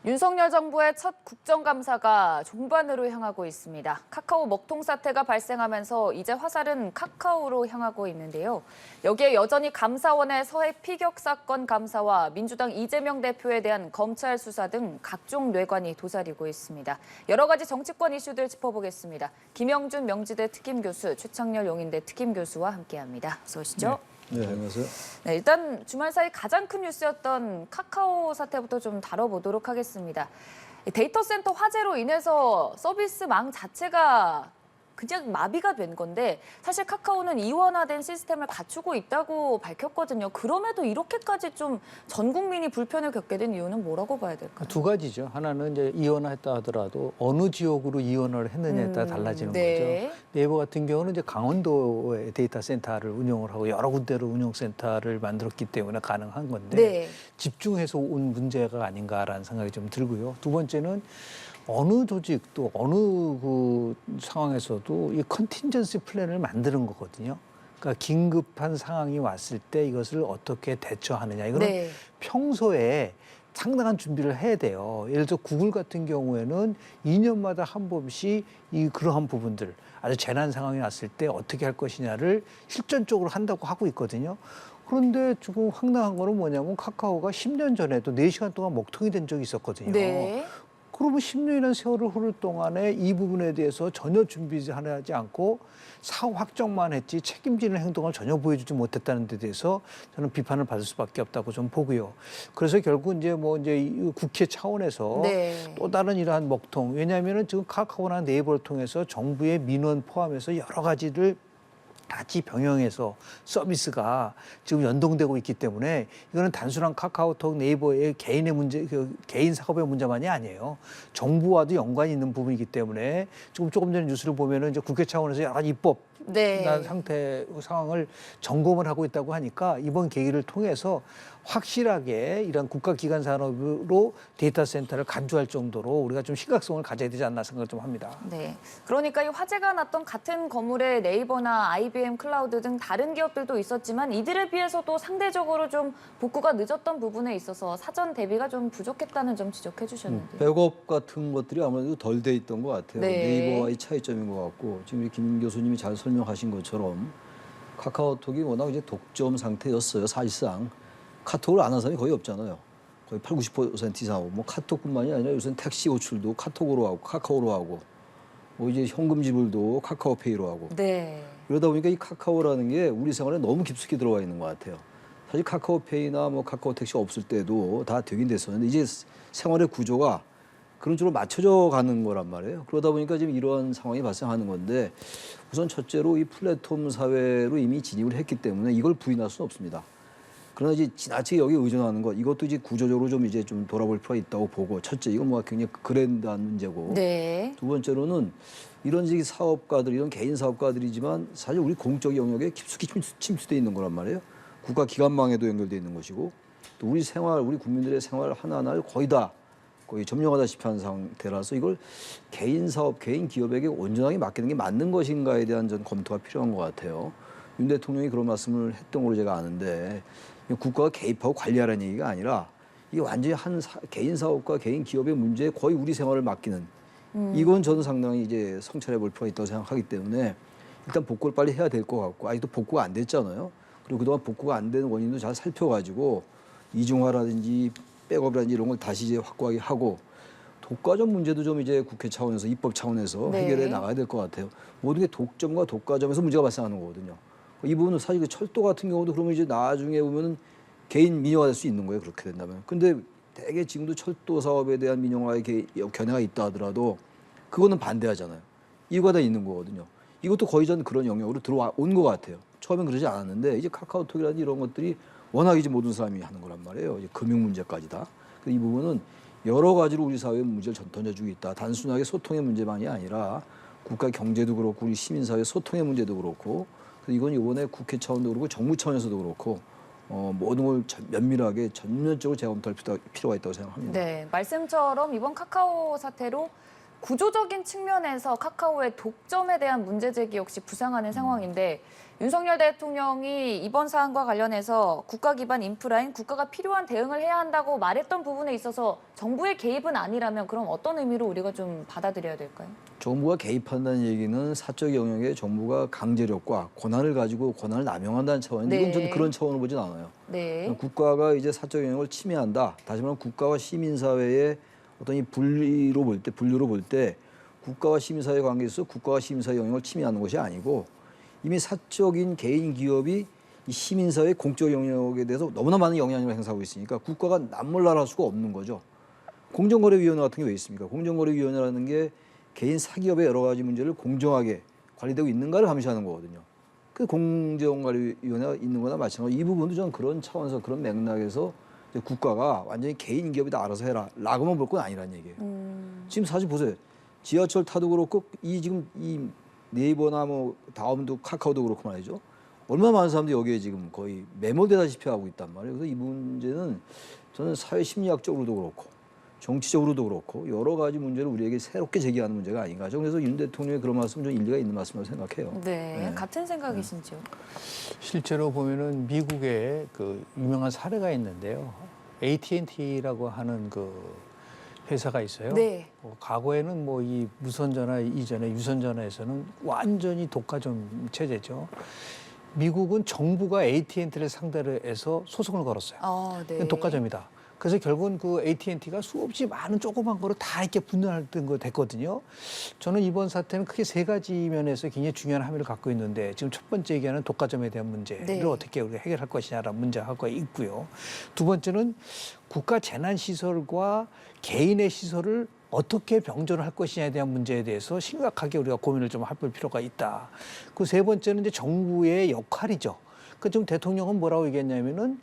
윤석열 정부의 첫 국정감사가 종반으로 향하고 있습니다. 카카오 먹통 사태가 발생하면서 이제 화살은 카카오로 향하고 있는데요. 여기에 여전히 감사원의 서해 피격 사건 감사와 민주당 이재명 대표에 대한 검찰 수사 등 각종 뇌관이 도사리고 있습니다. 여러 가지 정치권 이슈들 짚어보겠습니다. 김영준 명지대 특임교수, 최창렬 용인대 특임교수와 함께합니다. 어서 오시죠. 네, 안녕하세요. 네, 일단 주말 사이 가장 큰 뉴스였던 카카오 사태부터 좀 다뤄보도록 하겠습니다. 데이터 센터 화재로 인해서 서비스망 자체가 그냥 마비가 된 건데 사실 카카오는 이원화된 시스템을 갖추고 있다고 밝혔거든요. 그럼에도 이렇게까지 좀 전 국민이 불편을 겪게 된 이유는 뭐라고 봐야 될까요? 두 가지죠. 하나는 이제 이원화했다 하더라도 어느 지역으로 이원화를 했느냐에 따라 달라지는 네. 거죠. 네이버 같은 경우는 이제 강원도에 데이터 센터를 운영을 하고 여러 군데로 운영 센터를 만들었기 때문에 가능한 건데 네. 집중해서 온 문제가 아닌가라는 생각이 좀 들고요. 두 번째는 어느 조직 또 어느 그 상황에서도 이 컨틴전시 플랜을 만드는 거거든요. 그러니까 긴급한 상황이 왔을 때 이것을 어떻게 대처하느냐. 이거는 네. 평소에 상당한 준비를 해야 돼요. 예를 들어 구글 같은 경우에는 2년마다 한 번씩 그러한 부분들, 아주 재난 상황이 왔을 때 어떻게 할 것이냐를 실전적으로 한다고 하고 있거든요. 그런데 지금 황당한 거는 뭐냐면 카카오가 10년 전에도 4시간 동안 먹통이 된 적이 있었거든요. 네. 그러면 10년이라는 세월을 흐를 동안에 이 부분에 대해서 전혀 준비하지 않고 사후 확정만 했지 책임지는 행동을 전혀 보여주지 못했다는 데 대해서 저는 비판을 받을 수밖에 없다고 좀 보고요. 그래서 결국 이제 이 국회 차원에서 네. 또 다른 이러한 먹통, 왜냐하면은 지금 카카오나 네이버를 통해서 정부의 민원 포함해서 여러 가지를 같이 병행해서 서비스가 지금 연동되고 있기 때문에 이거는 단순한 카카오톡, 네이버의 개인의 문제, 개인 사업의 문제만이 아니에요. 정부와도 연관이 있는 부분이기 때문에 지금 조금 전에 뉴스를 보면은 이제 국회 차원에서 여러 가지 입법 네. 상황을 점검을 하고 있다고 하니까 이번 계기를 통해서 확실하게 이런 국가기관 산업으로 데이터 센터를 간주할 정도로 우리가 좀 심각성을 가져야 되지 않나 생각을 좀 합니다. 네, 그러니까 이 화재가 났던 같은 건물에 네이버나 IBM 클라우드 등 다른 기업들도 있었지만 이들에 비해서도 상대적으로 좀 복구가 늦었던 부분에 있어서 사전 대비가 좀 부족했다는 점 지적해 주셨는데요. 백업 같은 것들이 아무래도 덜 돼 있던 것 같아요. 네. 네이버와의 차이점인 것 같고 지금 김 교수님이 잘 설명하신 것처럼 카카오톡이 워낙 이제 독점 상태였어요. 사실상 카톡을 안 한 사람이 거의 없잖아요. 거의 80~90% 이상 하고 뭐 카톡뿐만이 아니라 요새는 택시 호출도 카톡으로 하고 카카오로 하고 뭐 이제 현금 지불도 카카오페이로 하고 네. 그러다 보니까 이 카카오라는 게 우리 생활에 너무 깊숙이 들어와 있는 것 같아요. 사실 카카오페이나 뭐 카카오 택시 없을 때도 다 되긴 됐었는데 이제 생활의 구조가 그런 쪽으로 맞춰져 가는 거란 말이에요. 그러다 보니까 지금 이러한 상황이 발생하는 건데 우선 첫째로 이 플랫폼 사회로 이미 진입을 했기 때문에 이걸 부인할 수는 없습니다. 그러나 이제 지나치게 여기 의존하는 것 이것도 이제 구조적으로 좀 돌아볼 필요가 있다고 보고 첫째 이건 뭐 굉장히 그랜드한 문제고 네. 두 번째로는 이런 사업가들 이런 개인 사업가들이지만 사실 우리 공적 영역에 깊숙이 침투돼 있는 거란 말이에요. 국가 기관망에도 연결돼 있는 것이고 또 우리 생활 우리 국민들의 생활 하나하나를 거의 점령하다시피 한 상태라서 이걸 개인 사업 개인 기업에게 온전하게 맡기는 게 맞는 것인가에 대한 전 검토가 필요한 것 같아요. 윤 대통령이 그런 말씀을 했던 걸로 제가 아는데 국가가 개입하고 관리하라는 얘기가 아니라 이게 완전히 개인 사업과 개인 기업의 문제에 거의 우리 생활을 맡기는 이건 저는 상당히 이제 성찰해 볼 필요가 있다고 생각하기 때문에 일단 복구를 빨리 해야 될 것 같고 아직도 복구가 안 됐잖아요. 그리고 그동안 복구가 안 된 원인도 잘 살펴가지고 이중화라든지 백업이라든지 이런 걸 다시 이제 확고하게 하고 독과점 문제도 좀 이제 국회 차원에서 입법 차원에서 네. 해결해 나가야 될 것 같아요. 모든 게 독점과 독과점에서 문제가 발생하는 거거든요. 이 부분은 사실 그 철도 같은 경우도 그러면 이제 나중에 보면은 개인 민영화될 수 있는 거예요. 그렇게 된다면. 근데 대개 지금도 철도 사업에 대한 민영화의 견해가 있다 하더라도 그거는 반대하잖아요. 이유가 다 있는 거거든요. 이것도 거의 전 그런 영역으로 들어온 것 같아요. 처음엔 그러지 않았는데 이제 카카오톡이라든지 이런 것들이 워낙 이제 모든 사람이 하는 거란 말이에요. 이제 금융 문제까지 다. 이 부분은 여러 가지로 우리 사회의 문제를 던져주고 있다. 단순하게 소통의 문제만이 아니라 국가 경제도 그렇고 우리 시민사회 소통의 문제도 그렇고 이건 이번에 국회 차원도 그렇고 정부 차원에서도 그렇고 모든 걸 면밀하게 전면적으로 재검토할 필요가 있다고 생각합니다. 네, 말씀처럼 이번 카카오 사태로 구조적인 측면에서 카카오의 독점에 대한 문제 제기 역시 부상하는 상황인데 윤석열 대통령이 이번 사안과 관련해서 국가 기반 인프라인 국가가 필요한 대응을 해야 한다고 말했던 부분에 있어서 정부의 개입은 아니라면 그럼 어떤 의미로 우리가 좀 받아들여야 될까요? 정부가 개입한다는 얘기는 사적 영역에 정부가 강제력과 권한을 가지고 권한을 남용한다는 차원인데 이건 저는 그런 차원으로 보진 않아요. 네. 국가가 이제 사적 영역을 침해한다. 다시 말하면 국가와 시민사회의 어떤 이 분류로 볼 때 국가와 시민사회 관계에서 국가와 시민사회 영역을 침해하는 것이 아니고 이미 사적인 개인 기업이 이 시민사회 공적 영역에 대해서 너무나 많은 영향력을 행사하고 있으니까 국가가 남몰라할 수가 없는 거죠. 공정거래위원회 같은 게 왜 있습니까? 공정거래위원회라는 게 개인 사기업의 여러 가지 문제를 공정하게 관리되고 있는가를 감시하는 거거든요. 그 공정거래위원회가 있는 거나 마찬가지로 이 부분도 저는 그런 차원에서 그런 맥락에서 이제 국가가 완전히 개인 기업이 다 알아서 해라 라고만 볼 건 아니라는 얘기예요. 지금 사실 보세요. 지하철 타도 그렇고 지금 이 네이버나 뭐 다음도 카카오도 그렇고 말이죠. 얼마나 많은 사람들이 여기에 지금 거의 매몰되다시피 하고 있단 말이에요. 그래서 이 문제는 저는 사회 심리학적으로도 그렇고 정치적으로도 그렇고 여러 가지 문제를 우리에게 새롭게 제기하는 문제가 아닌가. 그래서 윤 대통령의 그런 말씀 좀 일리가 있는 말씀이라고 생각해요. 네, 같은 생각이신지요? 실제로 보면은 미국에 그 유명한 사례가 있는데요. AT&T라고 하는 그 회사가 있어요. 네. 과거에는 뭐 이 무선전화 이전에 유선전화에서는 완전히 독과점 체제죠. 미국은 정부가 AT&T를 상대로 해서 소송을 걸었어요. 아, 네. 독과점이다. 그래서 결국은 그 AT&T가 수없이 많은 조그만 거로 다 이렇게 분열된 거 됐거든요. 저는 이번 사태는 크게 세 가지 면에서 굉장히 중요한 함의를 갖고 있는데 지금 첫 번째 얘기하는 독과점에 대한 문제를 네. 어떻게 우리가 해결할 것이냐라는 문제가 있고요. 두 번째는 국가 재난시설과 개인의 시설을 어떻게 병존을 할 것이냐에 대한 문제에 대해서 심각하게 우리가 고민을 좀 해볼 필요가 있다. 그 세 번째는 이제 정부의 역할이죠. 그 지금 대통령은 뭐라고 얘기했냐면은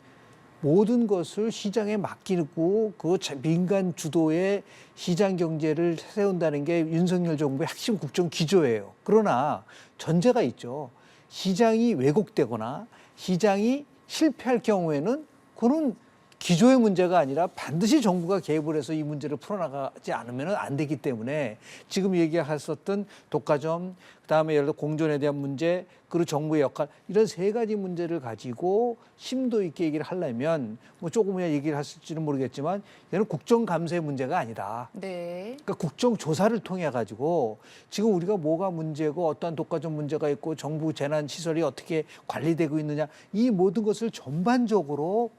모든 것을 시장에 맡기고 그 민간 주도의 시장 경제를 세운다는 게 윤석열 정부의 핵심 국정 기조예요. 그러나 전제가 있죠. 시장이 왜곡되거나 시장이 실패할 경우에는 그는 기조의 문제가 아니라 반드시 정부가 개입을 해서 이 문제를 풀어나가지 않으면 안 되기 때문에 지금 얘기하셨던 독과점, 그다음에 예를 들어 공존에 대한 문제, 그리고 정부의 역할 이런 세 가지 문제를 가지고 심도 있게 얘기를 하려면 뭐 조금이나 얘기를 하실지는 모르겠지만 얘는 국정감사의 문제가 아니다. 네. 그러니까 국정조사를 통해 가지고 지금 우리가 뭐가 문제고 어떠한 독과점 문제가 있고 정부 재난시설이 어떻게 관리되고 있느냐 이 모든 것을 전반적으로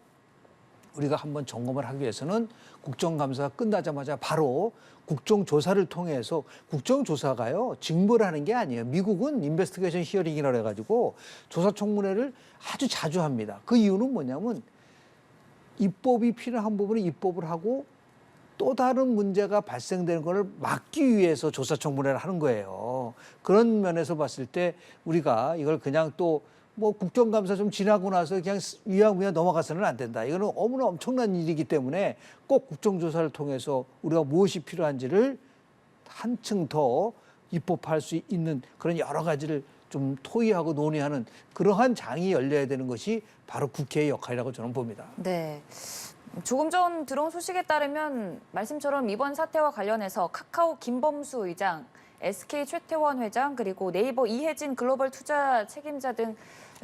우리가 한번 점검을 하기 위해서는 국정감사가 끝나자마자 바로 국정조사를 통해서 국정조사가요 징벌을 하는 게 아니에요. 미국은 인베스티게이션 히어링이라고 해가지고 조사청문회를 아주 자주 합니다. 그 이유는 뭐냐면 입법이 필요한 부분은 입법을 하고 또 다른 문제가 발생되는 것을 막기 위해서 조사청문회를 하는 거예요. 그런 면에서 봤을 때 우리가 이걸 그냥 또 뭐 국정감사 좀 지나고 나서 그냥 위야무야 넘어가서는 안 된다. 이거는 너무나 엄청난 일이기 때문에 꼭 국정조사를 통해서 우리가 무엇이 필요한지를 한층 더 입법할 수 있는 그런 여러 가지를 좀 토의하고 논의하는 그러한 장이 열려야 되는 것이 바로 국회의 역할이라고 저는 봅니다. 네. 조금 전 들어온 소식에 따르면 말씀처럼 이번 사태와 관련해서 카카오 김범수 의장, SK 최태원 회장, 그리고 네이버 이혜진 글로벌 투자 책임자 등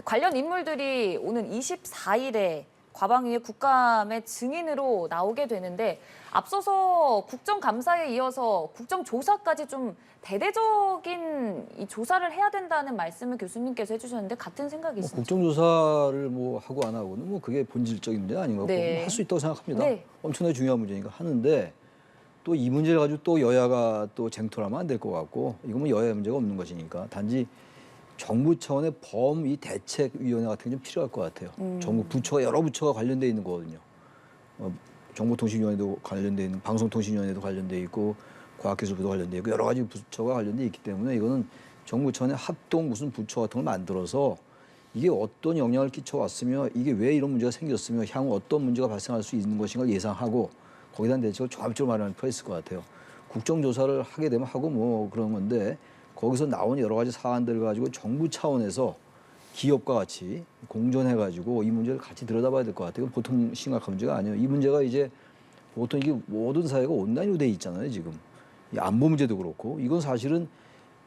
관련 인물들이 오는 24일에 과방위의 국감의 증인으로 나오게 되는데 앞서서 국정감사에 이어서 국정조사까지 좀 대대적인 이 조사를 해야 된다는 말씀을 교수님께서 해주셨는데 같은 생각이시죠? 국정조사를 뭐 하고 안 하고는 뭐 그게 본질적인 문제는 아닌 것 같고 네. 할 수 있다고 생각합니다. 네. 엄청나게 중요한 문제니까 하는데 또 이 문제를 가지고 또 여야가 또 쟁토를 하면 안 될 것 같고 이건 뭐 여야의 문제가 없는 것이니까 단지 정부 차원의 이 대책위원회 같은 게 좀 필요할 것 같아요. 정부 부처가 여러 부처가 관련돼 있는 거거든요. 정보통신위원회도 관련돼 있는, 방송통신위원회도 관련돼 있고, 과학기술부도 관련돼 있고 여러 가지 부처가 관련돼 있기 때문에 이거는 정부 차원의 합동 무슨 부처 같은 걸 만들어서 이게 어떤 영향을 끼쳐왔으며 이게 왜 이런 문제가 생겼으며 향후 어떤 문제가 발생할 수 있는 것인가 예상하고 거기에 대한 대책을 종합적으로 마련할 필요가 있을 것 같아요. 국정조사를 하게 되면 하고 뭐 그런 건데 거기서 나온 여러 가지 사안들을 가지고 정부 차원에서 기업과 같이 공존해가지고 이 문제를 같이 들여다봐야 될 것 같아요. 보통 심각한 문제가 아니에요. 이 문제가 이제 보통 이게 모든 사회가 온라인으로 돼 있잖아요. 지금 이 안보 문제도 그렇고 이건 사실은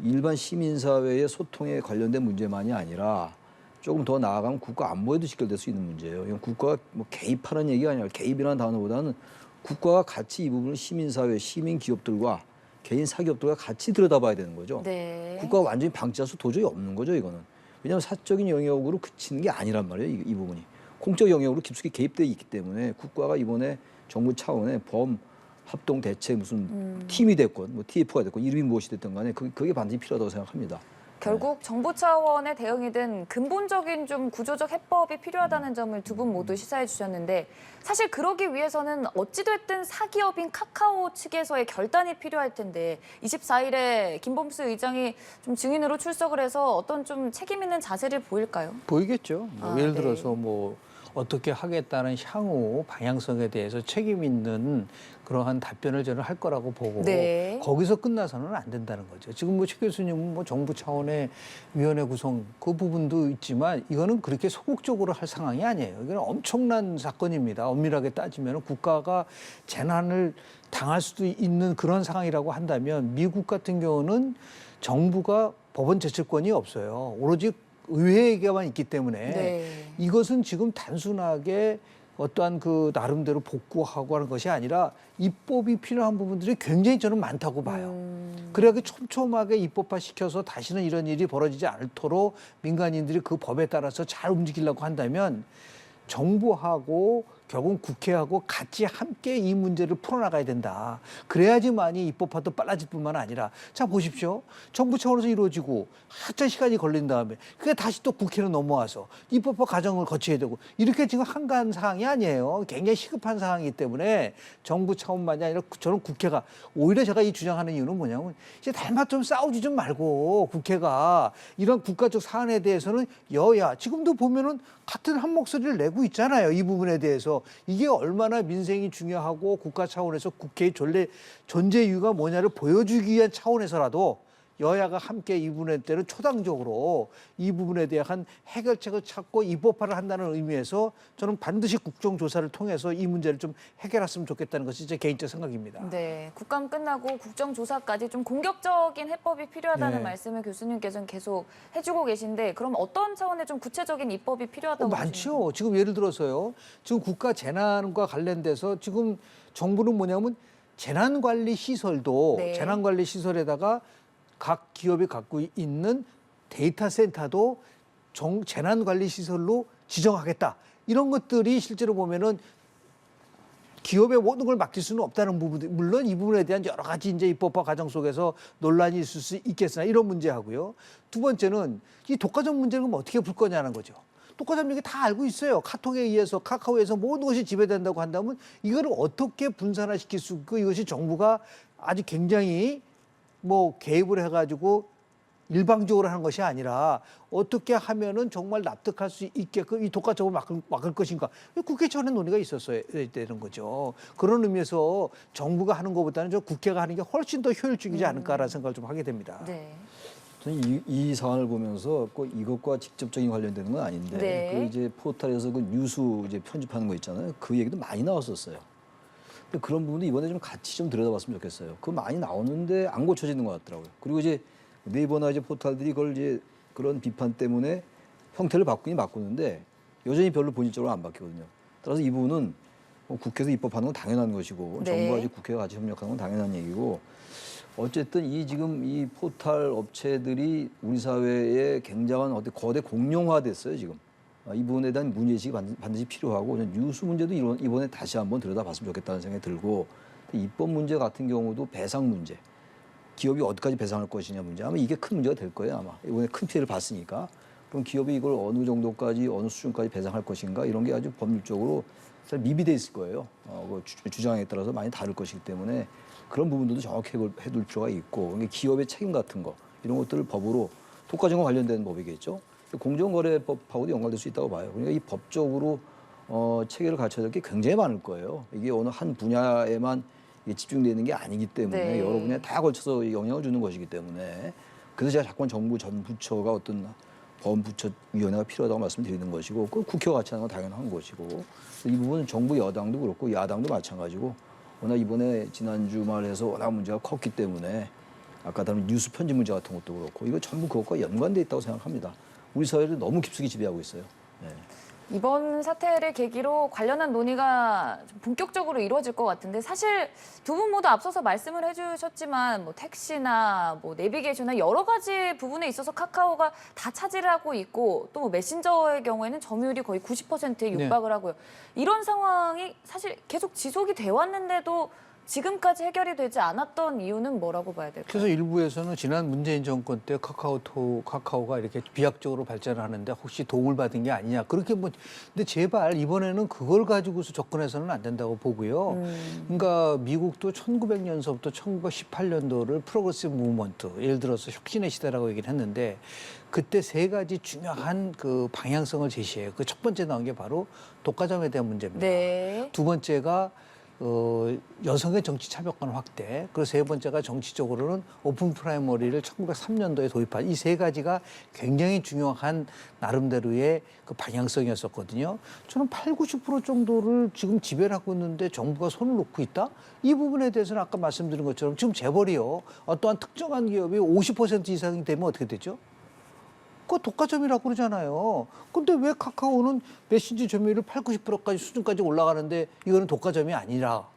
일반 시민사회의 소통에 관련된 문제만이 아니라 조금 더 나아가면 국가 안보에도 직결될 수 있는 문제예요. 이건 국가가 뭐 개입하는 얘기가 아니라 개입이라는 단어보다는 국가가 같이 이 부분을 시민사회, 시민 기업들과 개인 사기업들과 같이 들여다봐야 되는 거죠. 네. 국가가 완전히 방치할 수 도저히 없는 거죠, 이거는. 왜냐하면 사적인 영역으로 그치는 게 아니란 말이에요, 이 부분이. 공적 영역으로 깊숙이 개입되어 있기 때문에 국가가 이번에 정부 차원의 범 합동 대책 무슨 팀이 됐건 뭐 TF가 됐건 이름이 무엇이 됐든 간에 그게 반드시 필요하다고 생각합니다. 결국 정부 차원의 대응이든 근본적인 좀 구조적 해법이 필요하다는 점을 두 분 모두 시사해 주셨는데 사실 그러기 위해서는 어찌됐든 사기업인 카카오 측에서의 결단이 필요할 텐데 24일에 김범수 의장이 좀 증인으로 출석을 해서 어떤 좀 책임 있는 자세를 보일까요? 보이겠죠. 예를 네. 들어서 뭐 어떻게 하겠다는 향후 방향성에 대해서 책임 있는 그러한 답변을 저는 할 거라고 보고 네. 거기서 끝나서는 안 된다는 거죠. 지금 뭐 최 교수님은 뭐 정부 차원의 위원회 구성 그 부분도 있지만 이거는 그렇게 소극적으로 할 상황이 아니에요. 이건 엄청난 사건입니다. 엄밀하게 따지면 국가가 재난을 당할 수도 있는 그런 상황이라고 한다면 미국 같은 경우는 정부가 법원 제출권이 없어요. 오로지 의회에게만 있기 때문에 네. 이것은 지금 단순하게 어떠한 그 나름대로 복구하고 하는 것이 아니라 입법이 필요한 부분들이 굉장히 저는 많다고 봐요. 그래야 촘촘하게 입법화 시켜서 다시는 이런 일이 벌어지지 않도록 민간인들이 그 법에 따라서 잘 움직이려고 한다면 정부하고 결국 국회하고 같이 함께 이 문제를 풀어나가야 된다. 그래야지만이 입법화도 빨라질 뿐만 아니라 자 보십시오. 정부 차원에서 이루어지고 한참 시간이 걸린 다음에 그게 다시 또 국회로 넘어와서 입법화 과정을 거쳐야 되고 이렇게 지금 한가한 상황이 아니에요. 굉장히 시급한 상황이기 때문에 정부 차원만이 아니라 저는 국회가 오히려 제가 이 주장하는 이유는 뭐냐면 이제 닮아 좀 싸우지 좀 말고 국회가 이런 국가적 사안에 대해서는 여야 지금도 보면은 같은 한 목소리를 내고 있잖아요. 이 부분에 대해서. 이게 얼마나 민생이 중요하고 국가 차원에서 국회의 존재 이유가 뭐냐를 보여주기 위한 차원에서라도 여야가 함께 이 부분에 대한 초당적으로 이 부분에 대한 해결책을 찾고 입법화를 한다는 의미에서 저는 반드시 국정조사를 통해서 이 문제를 좀 해결했으면 좋겠다는 것이 제 개인적 생각입니다. 네, 국감 끝나고 국정조사까지 좀 공격적인 해법이 필요하다는 네. 말씀을 교수님께서는 계속 해주고 계신데 그럼 어떤 차원의 좀 구체적인 입법이 필요하다고 보시나요? 많죠. 지금 예를 들어서요. 지금 국가 재난과 관련돼서 지금 정부는 뭐냐면 재난관리 시설도 네. 재난관리 시설에다가 각 기업이 갖고 있는 데이터 센터도 재난관리 시설로 지정하겠다. 이런 것들이 실제로 보면은 기업의 모든 걸 맡길 수는 없다는 부분, 물론 이 부분에 대한 여러 가지 이제 입법화 과정 속에서 논란이 있을 수 있겠으나 이런 문제하고요. 두 번째는 이 독과점 문제를 그럼 어떻게 풀 거냐는 거죠. 독과점 얘기 다 알고 있어요. 카톡에 의해서 카카오에서 모든 것이 지배된다고 한다면 이거를 어떻게 분산화시킬 수 있고 이것이 정부가 아주 굉장히 뭐 개입을 해가지고 일방적으로 하는 것이 아니라 어떻게 하면은 정말 납득할 수 있게끔 이 독과점을 막을 것인가. 국회 차원의 논의가 있었어야 되는 거죠. 그런 의미에서 정부가 하는 것보다는 저 국회가 하는 게 훨씬 더 효율적이지 않을까라는 생각을 좀 하게 됩니다. 네. 저는 이 사안을 보면서 꼭 이것과 직접적인 관련되는 건 아닌데 네. 그 이제 포털에서 그 뉴스 이제 편집하는 거 있잖아요. 그 얘기도 많이 나왔었어요. 근데 그런 부분도 이번에 좀 같이 좀 들여다봤으면 좋겠어요. 그거 많이 나오는데 안 고쳐지는 것 같더라고요. 그리고 이제 네이버나 이제 포털들이 그걸 이제 그런 비판 때문에 형태를 바꾸긴 바꾸는데 여전히 별로 본질적으로 안 바뀌거든요. 따라서 이 부분은 뭐 국회에서 입법하는 건 당연한 것이고 네. 정부와 이제 국회가 같이 협력하는 건 당연한 얘기고 어쨌든 이 지금 이 포털 업체들이 우리 사회에 굉장한 어떤 거대 공룡화됐어요 지금. 이 부분에 대한 문제의식이 반드시 필요하고 뉴스 문제도 이번에 다시 한번 들여다봤으면 좋겠다는 생각이 들고 입법 문제 같은 경우도 배상 문제. 기업이 어디까지 배상할 것이냐 문제. 아마 이게 큰 문제가 될 거예요 아마. 이번에 큰 피해를 봤으니까. 그럼 기업이 이걸 어느 정도까지 어느 수준까지 배상할 것인가 이런 게 아주 법률적으로 잘 미비돼 있을 거예요. 그 주장에 따라서 많이 다를 것이기 때문에 그런 부분들도 정확히 해둘 필요가 있고 그러니까 기업의 책임 같은 거 이런 것들을 법으로 독과점과 관련된 법이겠죠. 공정거래법하고도 연관될 수 있다고 봐요. 그러니까 이 법적으로 체계를 갖춰야 될 게 굉장히 많을 거예요. 이게 어느 한 분야에만 집중되어 있는 게 아니기 때문에 네. 여러 분야에 다 걸쳐서 영향을 주는 것이기 때문에 그래서 제가 자꾸만 정부 전 부처가 어떤 범부처위원회가 필요하다고 말씀드리는 것이고 그 국회와 같이 하는 건 당연한 것이고 이 부분은 정부 여당도 그렇고 야당도 마찬가지고 워낙 이번에 지난주 말해서 워낙 문제가 컸기 때문에 아까 다룬 뉴스 편집 문제 같은 것도 그렇고 이거 전부 그것과 연관돼 있다고 생각합니다. 우리 사회를 너무 깊숙이 지배하고 있어요. 네. 이번 사태를 계기로 관련한 논의가 좀 본격적으로 이루어질 것 같은데 사실 두 분 모두 앞서서 말씀을 해주셨지만 뭐 택시나 뭐 내비게이션이나 여러 가지 부분에 있어서 카카오가 다 차지를 하고 있고 또뭐 메신저의 경우에는 점유율이 거의 90%에 육박을 하고요. 이런 상황이 사실 계속 지속이 돼 왔는데도 지금까지 해결이 되지 않았던 이유는 뭐라고 봐야 될까요? 그래서 일부에서는 지난 문재인 정권 때 카카오가 이렇게 비약적으로 발전을 하는데 혹시 도움을 받은 게 아니냐. 그렇게 뭐, 근데 제발 이번에는 그걸 가지고서 접근해서는 안 된다고 보고요. 그러니까 미국도 1900년서부터 1918년도를 프로그레시브 무브먼트, 예를 들어서 혁신의 시대라고 얘기를 했는데 그때 세 가지 중요한 그 방향성을 제시해요. 그 첫 번째 나온 게 바로 독과점에 대한 문제입니다. 네. 두 번째가 여성의 정치 참여권 확대, 그리고 세 번째가 정치적으로는 오픈 프라이머리를 1903년도에 도입한 이 세 가지가 굉장히 중요한 나름대로의 그 방향성이었었거든요. 저는 80~90% 정도를 지금 지배를 하고 있는데 정부가 손을 놓고 있다? 이 부분에 대해서는 아까 말씀드린 것처럼 지금 재벌이요. 어떠한 특정한 기업이 50% 이상이 되면 어떻게 되죠? 그거 독과점이라고 그러잖아요. 근데 왜 카카오는 메신저 점유율 80~90%까지 수준까지 올라가는데 이거는 독과점이 아니라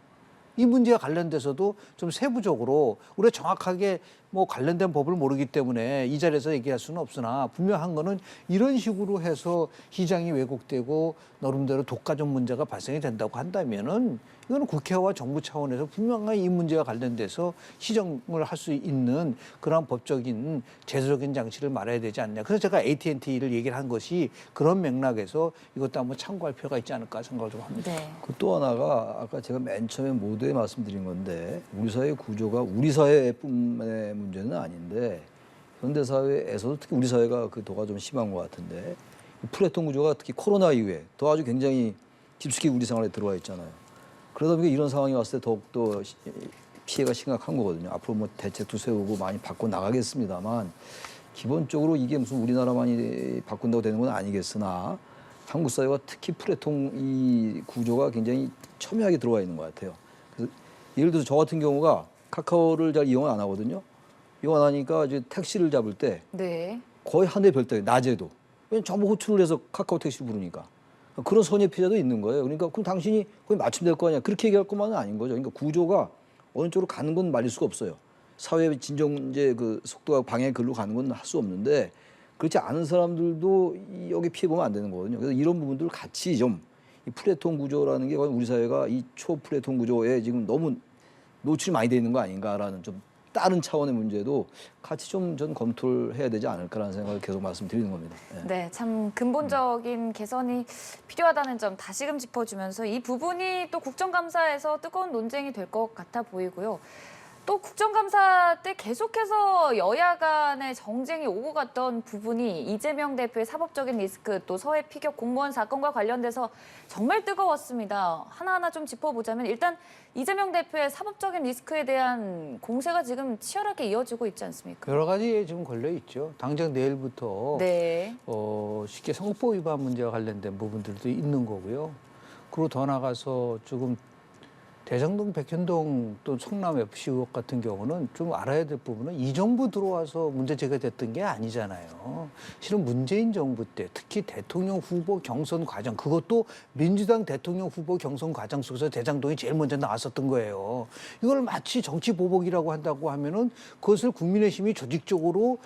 이 문제와 관련돼서도 좀 세부적으로 우리가 정확하게 뭐 관련된 법을 모르기 때문에 이 자리에서 얘기할 수는 없으나 분명한 거는 이런 식으로 해서 시장이 왜곡되고 나름대로 독과점 문제가 발생이 된다고 한다면은 이거는 국회와 정부 차원에서 분명하게 이 문제와 관련돼서 시정을 할 수 있는 그런 법적인 제도적인 장치를 말해야 되지 않냐. 그래서 제가 AT&T를 얘기를 한 것이 그런 맥락에서 이것도 한번 참고할 필요가 있지 않을까 생각을 좀 합니다. 네. 그 또 하나가 아까 제가 맨 처음에 모두에 말씀드린 건데 우리 사회 구조가 우리 사회뿐만의 문제는 아닌데 현대 사회에서도 특히 우리 사회가 그 도가 좀 심한 것 같은데 이 플랫폼 구조가 특히 코로나 이후에 더 아주 굉장히 깊숙이 우리 생활에 들어와 있잖아요. 그러다 보니까 이런 상황이 왔을 때 더욱더 피해가 심각한 거거든요. 앞으로 뭐 대책도 세우고 많이 바꿔 나가겠습니다만 기본적으로 이게 무슨 우리나라만이 바꾼다고 되는 건 아니겠으나 한국 사회가 특히 플랫폼 이 구조가 굉장히 첨예하게 들어와 있는 것 같아요. 그래서 예를 들어서 저 같은 경우가 카카오를 잘 이용을 안 하거든요. 이용 안 하니까 이제 택시를 잡을 때 네. 거의 한 대 별도예요. 낮에도. 왜냐면 전부 호출을 해서 카카오 택시를 부르니까. 그런 선의 피해자도 있는 거예요. 그러니까 그럼 당신이 거기 맞춤될 거 아니야. 그렇게 얘기할 것만은 아닌 거죠. 그러니까 구조가 어느 쪽으로 가는 건 말릴 수가 없어요. 사회 진정 이제 그 속도가 방향의 글로 가는 건 할 수 없는데 그렇지 않은 사람들도 여기 피해 보면 안 되는 거거든요. 그래서 이런 부분들을 같이 좀 이 플랫폼 구조라는 게 우리 사회가 이 초 플랫폼 구조에 지금 너무 노출이 많이 돼 있는 거 아닌가라는 좀 다른 차원의 문제도 같이 좀 전 검토를 해야 되지 않을까라는 생각을 계속 말씀드리는 겁니다. 예. 네, 참 근본적인 개선이 필요하다는 점 다시금 짚어주면서 이 부분이 또 국정감사에서 뜨거운 논쟁이 될 것 같아 보이고요. 또 국정감사 때 계속해서 여야 간의 정쟁이 오고 갔던 부분이 이재명 대표의 사법적인 리스크 또 서해 피격 공무원 사건과 관련돼서 정말 뜨거웠습니다. 하나하나 좀 짚어보자면 일단 이재명 대표의 사법적인 리스크에 대한 공세가 지금 치열하게 이어지고 있지 않습니까? 여러 가지에 지금 걸려 있죠. 당장 내일부터 네. 쉽게 선거법 위반 문제와 관련된 부분들도 있는 거고요. 그리고 더 나가서 조금 대장동, 백현동 또 성남 FC 의혹 같은 경우는 좀 알아야 될 부분은 이 정부 들어와서 문제 제기됐던 게 아니잖아요. 실은 문재인 정부 때 특히 대통령 후보 경선 과정, 그것도 민주당 대통령 후보 경선 과정 속에서 대장동이 제일 먼저 나왔었던 거예요. 이걸 마치 정치 보복이라고 한다고 하면은 그것을 국민의힘이 조직적으로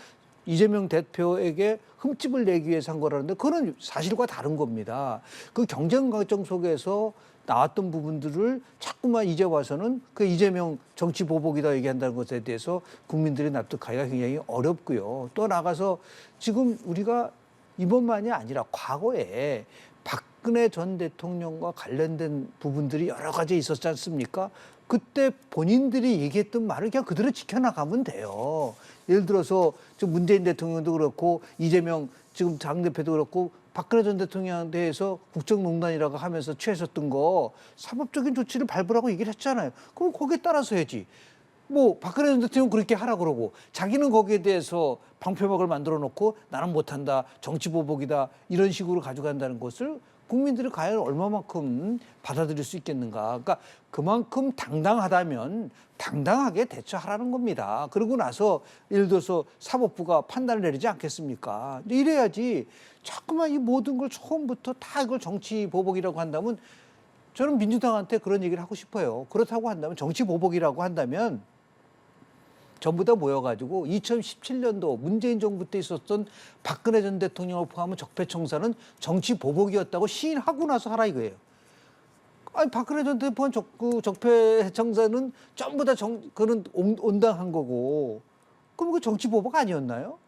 이재명 대표에게 흠집을 내기 위해서 한 거라는데 그건 사실과 다른 겁니다. 그 경쟁 과정 속에서 나왔던 부분들을 자꾸만 이제 와서는 그 이재명 정치 보복이다 얘기한다는 것에 대해서 국민들이 납득하기가 굉장히 어렵고요. 또 나가서 지금 우리가 이번만이 아니라 과거에 박근혜 전 대통령과 관련된 부분들이 여러 가지 있었지 않습니까? 그때 본인들이 얘기했던 말을 그냥 그대로 지켜나가면 돼요. 예를 들어서 지금 문재인 대통령도 그렇고 이재명 지금 당대표도 그렇고 박근혜 전 대통령에 대해서 국정농단이라고 하면서 취하셨던 거 사법적인 조치를 밟으라고 얘기를 했잖아요. 그럼 거기에 따라서 해야지. 뭐 박근혜 전 대통령 그렇게 하라 그러고 자기는 거기에 대해서 방패막을 만들어 놓고 나는 못한다, 정치 보복이다 이런 식으로 가져간다는 것을 국민들이 과연 얼마만큼 받아들일 수 있겠는가. 그러니까 그만큼 당당하다면 당당하게 대처하라는 겁니다. 그러고 나서 예를 들어서 사법부가 판단을 내리지 않겠습니까? 이래야지 자꾸만 이 모든 걸 처음부터 다 이걸 정치 보복이라고 한다면 저는 민주당한테 그런 얘기를 하고 싶어요. 그렇다고 한다면 정치 보복이라고 한다면 전부 다 모여가지고 2017년도 문재인 정부 때 있었던 박근혜 전 대통령을 포함한 적폐청산은 정치 보복이었다고 시인하고 나서 하라 이거예요. 아니 박근혜 전 대통령 적폐청산은 전부 다 그런 온당한 거고 그럼 그 정치 보복 아니었나요?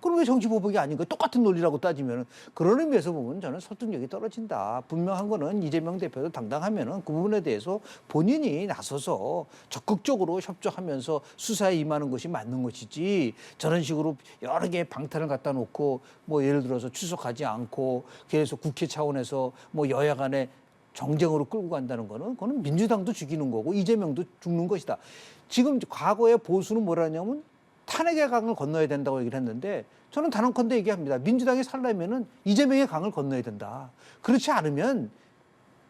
그럼 왜 정치 보복이 아닌 거예요? 똑같은 논리라고 따지면 그런 의미에서 보면 저는 설득력이 떨어진다. 분명한 거는 이재명 대표도 당당하면은 그 부분에 대해서 본인이 나서서 적극적으로 협조하면서 수사에 임하는 것이 맞는 것이지 저런 식으로 여러 개의 방탄을 갖다 놓고 뭐 예를 들어서 출석하지 않고 계속 국회 차원에서 뭐 여야 간에 정쟁으로 끌고 간다는 거는 그거는 민주당도 죽이는 거고 이재명도 죽는 것이다. 지금 과거에 보수는 뭐라 하냐면 탄핵의 강을 건너야 된다고 얘기를 했는데 저는 단언컨대 얘기합니다. 민주당이 살려면은 이재명의 강을 건너야 된다. 그렇지 않으면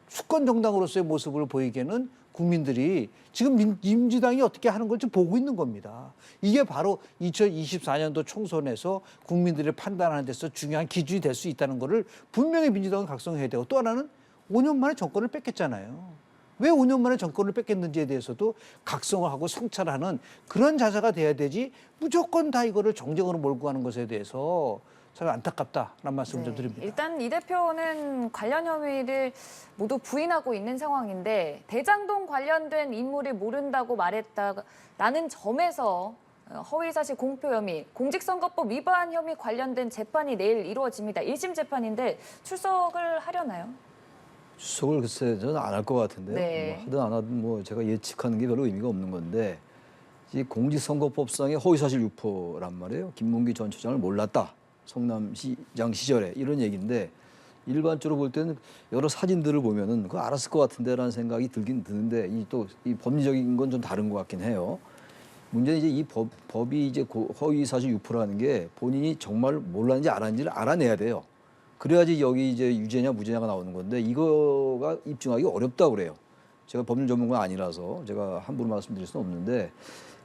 수권 정당으로서의 모습을 보이기에는 국민들이 지금 민주당이 어떻게 하는 걸지 보고 있는 겁니다. 이게 바로 2024년도 총선에서 국민들이 판단하는 데서 중요한 기준이 될 수 있다는 것을 분명히 민주당은 각성해야 되고 또 하나는 5년 만에 정권을 뺏겼잖아요. 왜 5년 만에 정권을 뺏겼는지에 대해서도 각성을 하고 성찰하는 그런 자세가 돼야 되지 무조건 다 이거를 정쟁으로 몰고 가는 것에 대해서 참 안타깝다라는 말씀 좀 드립니다. 일단 이 대표는 관련 혐의를 모두 부인하고 있는 상황인데 대장동 관련된 인물이 모른다고 말했다라는 점에서 허위사실 공표 혐의, 공직선거법 위반 혐의 관련된 재판이 내일 이루어집니다. 1심 재판인데 출석을 하려나요? 수석을 글쎄 저는 안 할 것 같은데요. 네. 뭐 하든 안 하든 뭐 제가 예측하는 게 별로 의미가 없는 건데 이 공직선거법상의 허위사실 유포란 말이에요. 김문기 전 처장을 몰랐다. 성남시장 시절에 이런 얘기인데 일반적으로 볼 때는 여러 사진들을 보면은 그거 알았을 것 같은데라는 생각이 들긴 드는데 이 법리적인 건 좀 다른 것 같긴 해요. 문제는 이제 이 법이 이제 허위사실 유포라는 게 본인이 정말 몰랐는지 알았는지를 알아내야 돼요. 그래야지 여기 이제 유죄냐 무죄냐가 나오는 건데 이거가 입증하기 어렵다고 그래요. 제가 법률 전문가는 아니라서 제가 함부로 말씀드릴 수는 없는데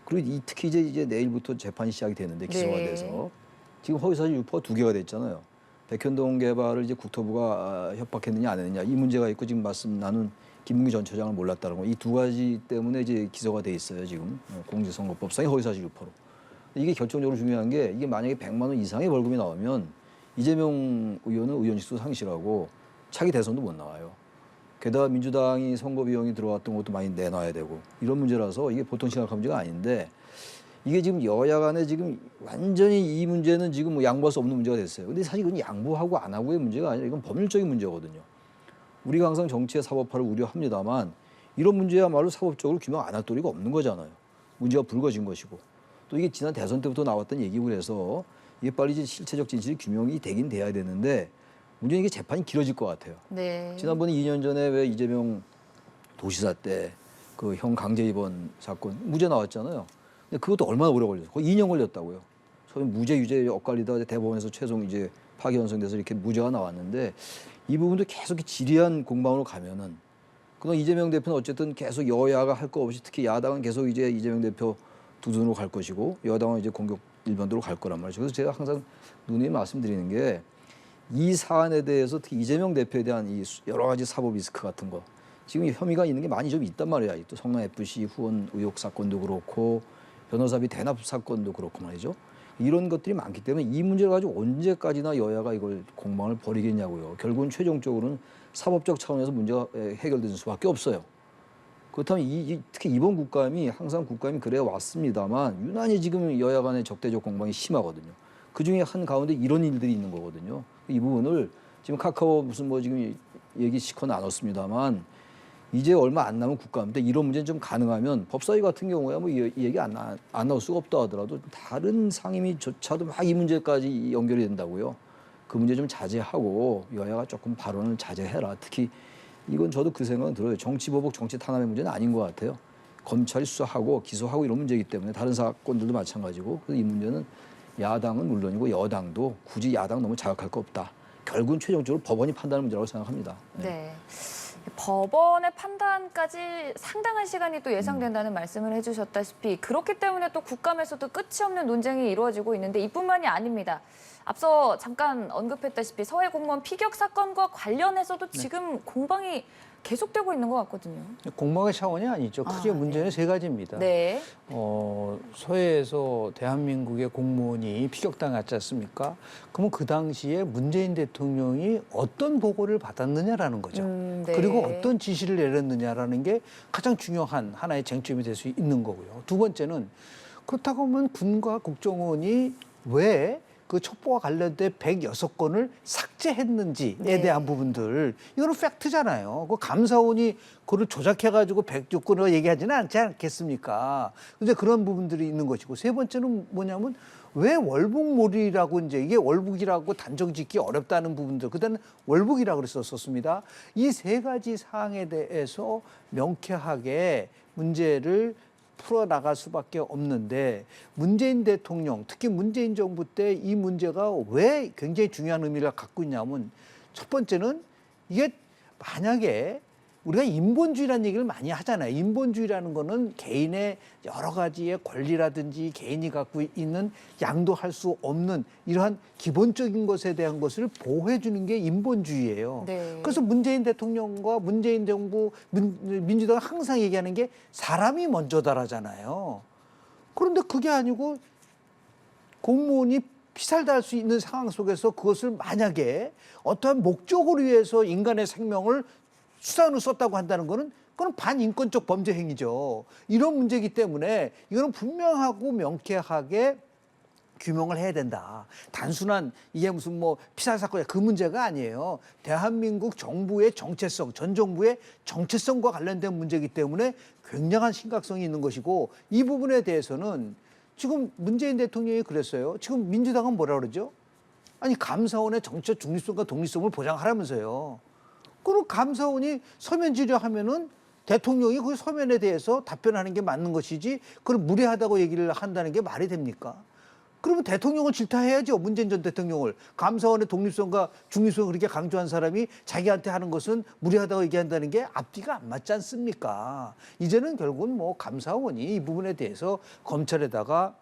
그리고 특히 이제 내일부터 재판이 시작이 되는데 기소가 네. 돼서 지금 허위사실 유포가 2개가 됐잖아요. 백현동 개발을 이제 국토부가 협박했느냐 안 했느냐 이 문제가 있고 지금 말씀 나눈 김문기 전 처장을 몰랐다는 거 이 2가지 때문에 이제 기소가 돼 있어요 지금 공직선거법상의 허위사실 유포로. 이게 결정적으로 중요한 게 이게 만약에 100만 원 이상의 벌금이 나오면 이재명 의원은 의원직도 상실하고 차기 대선도 못 나와요. 게다가 민주당이 선거 비용이 들어왔던 것도 많이 내놔야 되고 이런 문제라서 이게 보통 심각한 문제가 아닌데 이게 지금 여야 간에 지금 완전히 이 문제는 지금 뭐 양보할 수 없는 문제가 됐어요. 근데 사실 이건 양보하고 안 하고의 문제가 아니라 이건 법률적인 문제거든요. 우리가 항상 정치의 사법화를 우려합니다만 이런 문제야말로 사법적으로 규명 안 할 도리가 없는 거잖아요. 문제가 불거진 것이고 또 이게 지난 대선 때부터 나왔던 얘기고 그래서 이게 빨리 이제 실체적 진실이 규명이 되긴 돼야 되는데 문제는 이게 재판이 길어질 것 같아요. 네. 지난번에 2년 전에 왜 이재명 도시사 때 그 형 강제 입원 사건 무죄 나왔잖아요. 근데 그것도 얼마나 오래 걸렸어요. 거의 2년 걸렸다고요. 소위 무죄 유죄 엇갈리다가 대법원에서 최종 이제 파기환송돼서 이렇게 무죄가 나왔는데 이 부분도 계속 지리한 공방으로 가면은 그동안 이재명 대표는 어쨌든 계속 여야가 할 거 없이 특히 야당은 계속 이제 이재명 대표 두둔으로 갈 것이고 여당은 이제 공격 일반도로 갈 거란 말이죠. 그래서 제가 항상 누누이 말씀드리는 게 이 사안에 대해서 특히 이재명 대표에 대한 이 여러 가지 사법 리스크 같은 거 지금 혐의가 있는 게 많이 좀 있단 말이야. 또 성남 FC 후원 의혹 사건도 그렇고 변호사비 대납 사건도 그렇고 말이죠. 이런 것들이 많기 때문에 이 문제를 가지고 언제까지나 여야가 이걸 공방을 벌이겠냐고요. 결국은 최종적으로는 사법적 차원에서 문제가 해결되는 수밖에 없어요. 그렇다면 특히 이번 국감이 항상 국감이 그래 왔습니다만 유난히 지금 여야 간의 적대적 공방이 심하거든요. 그중에 한 가운데 이런 일들이 있는 거거든요. 이 부분을 지금 카카오 무슨 뭐 지금 얘기 시커 나눴습니다만 이제 얼마 안 남은 국감인데 이런 문제는 좀 가능하면 법사위 같은 경우에 뭐 이 얘기 안 나올 수가 없다 하더라도 다른 상임위조차도 막 이 문제까지 연결이 된다고요. 그 문제 좀 자제하고 여야가 조금 발언을 자제해라. 특히 이건 저도 그 생각은 들어요. 정치 보복, 정치 탄압의 문제는 아닌 것 같아요. 검찰이 수사하고 기소하고 이런 문제이기 때문에 다른 사건들도 마찬가지고 그래서 이 문제는 야당은 물론이고 여당도 굳이 야당 너무 자극할 거 없다. 결국은 최종적으로 법원이 판단하는 문제라고 생각합니다. 네. 법원의 판단까지 상당한 시간이 또 예상된다는 말씀을 해주셨다시피 그렇기 때문에 또 국감에서도 끝이 없는 논쟁이 이루어지고 있는데 이뿐만이 아닙니다. 앞서 잠깐 언급했다시피 서해 공무원 피격 사건과 관련해서도 지금 공방이 계속되고 있는 것 같거든요. 공방의 차원이 아니죠. 크게 문제는 세 가지입니다. 네. 서해에서 대한민국의 공무원이 피격당했지 않습니까? 그러면 그 당시에 문재인 대통령이 어떤 보고를 받았느냐라는 거죠. 네. 그리고 어떤 지시를 내렸느냐라는 게 가장 중요한 하나의 쟁점이 될 수 있는 거고요. 두 번째는 그렇다고 하면 군과 국정원이 왜 그 첩보와 관련된 106건을 삭제했는지에 네. 대한 부분들 이거는 팩트잖아요. 그 감사원이 그걸 조작해가지고 106건을 얘기하지는 않지 않겠습니까? 근데 그런 부분들이 있는 것이고 세 번째는 뭐냐면 왜 월북몰이라고 이제 이게 월북이라고 단정 짓기 어렵다는 부분들 그다음에 월북이라고 그랬었습니다. 이 세 가지 사항에 대해서 명쾌하게 문제를 풀어나갈 수밖에 없는데 문재인 대통령, 특히 문재인 정부 때 이 문제가 왜 굉장히 중요한 의미를 갖고 있냐면 첫 번째는 이게 만약에 우리가 인본주의라는 얘기를 많이 하잖아요. 인본주의라는 거는 개인의 여러 가지의 권리라든지 개인이 갖고 있는 양도할 수 없는 이러한 기본적인 것에 대한 것을 보호해 주는 게 인본주의예요. 네. 그래서 문재인 대통령과 문재인 정부, 민주당은 항상 얘기하는 게 사람이 먼저다라잖아요. 그런데 그게 아니고 공무원이 피살당할 수 있는 상황 속에서 그것을 만약에 어떠한 목적을 위해서 인간의 생명을 수단으로 썼다고 한다는 거는 그건 반인권적 범죄 행위죠. 이런 문제이기 때문에 이거는 분명하고 명쾌하게 규명을 해야 된다. 단순한 이게 무슨 뭐 피살 사건이야 그 문제가 아니에요. 대한민국 정부의 정체성, 전 정부의 정체성과 관련된 문제이기 때문에 굉장한 심각성이 있는 것이고 이 부분에 대해서는 지금 문재인 대통령이 그랬어요. 지금 민주당은 뭐라 그러죠? 아니 감사원의 정치적 중립성과 독립성을 보장하라면서요. 그럼 감사원이 서면 질의하면은 대통령이 그 서면에 대해서 답변하는 게 맞는 것이지 그걸 무례하다고 얘기를 한다는 게 말이 됩니까? 그러면 대통령을 질타해야죠. 문재인 전 대통령을. 감사원의 독립성과 중립성을 그렇게 강조한 사람이 자기한테 하는 것은 무례하다고 얘기한다는 게 앞뒤가 안 맞지 않습니까? 이제는 결국은 뭐 감사원이 이 부분에 대해서 검찰에다가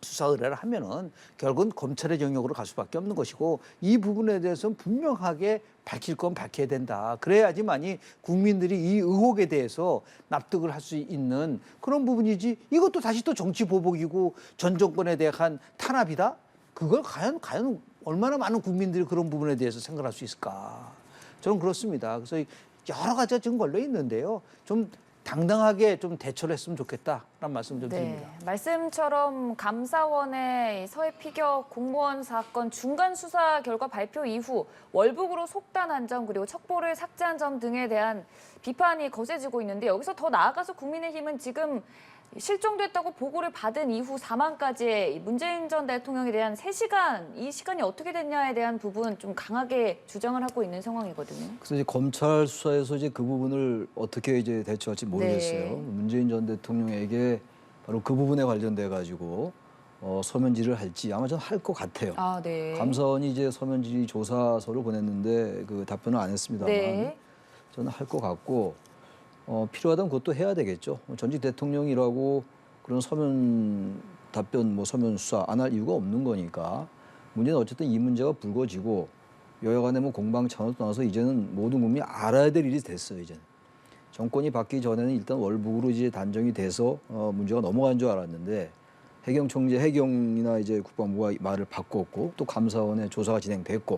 수사 의뢰를 하면은 결국은 검찰의 영역으로 갈 수밖에 없는 것이고 이 부분에 대해서는 분명하게 밝힐 건 밝혀야 된다. 그래야지만이 국민들이 이 의혹에 대해서 납득을 할 수 있는 그런 부분이지 이것도 다시 또 정치 보복이고 전 정권에 대한 탄압이다? 그걸 과연 얼마나 많은 국민들이 그런 부분에 대해서 생각할 수 있을까? 저는 그렇습니다. 그래서 여러 가지가 지금 걸려 있는데요. 좀 당당하게 좀 대처를 했으면 좋겠다라는 말씀 좀 드립니다. 말씀처럼 감사원의 서해 피격 공무원 사건 중간 수사 결과 발표 이후 월북으로 속단한 점 그리고 첩보를 삭제한 점 등에 대한 비판이 거세지고 있는데 여기서 더 나아가서 국민의힘은 지금 실종됐다고 보고를 받은 이후 사망까지의 문재인 전 대통령에 대한 3시간, 이 시간이 어떻게 됐냐에 대한 부분 좀 강하게 주장을 하고 있는 상황이거든요. 그래서 이제 검찰 수사에서 이제 그 부분을 어떻게 이제 대처할지 모르겠어요. 네. 문재인 전 대통령에게 바로 그 부분에 관련돼 가지고 서면 질의를 할지 아마 저는 할 것 같아요. 아, 네. 감사원이 이제 서면 질의 조사서를 보냈는데 그 답변을 안 했습니다만 네. 저는 할 것 같고 필요하다면 그것도 해야 되겠죠. 전직 대통령이라고 그런 서면 답변, 뭐 서면 수사 안 할 이유가 없는 거니까 문제는 어쨌든 이 문제가 불거지고 여야 간에 뭐 공방 차원을 떠나서 이제는 모든 국민이 알아야 될 일이 됐어요. 이제는 정권이 바뀌기 전에는 일단 월북으로 이제 단정이 돼서 문제가 넘어간 줄 알았는데 해경이나 이제 국방부가 말을 바꿨고 또 감사원의 조사가 진행됐고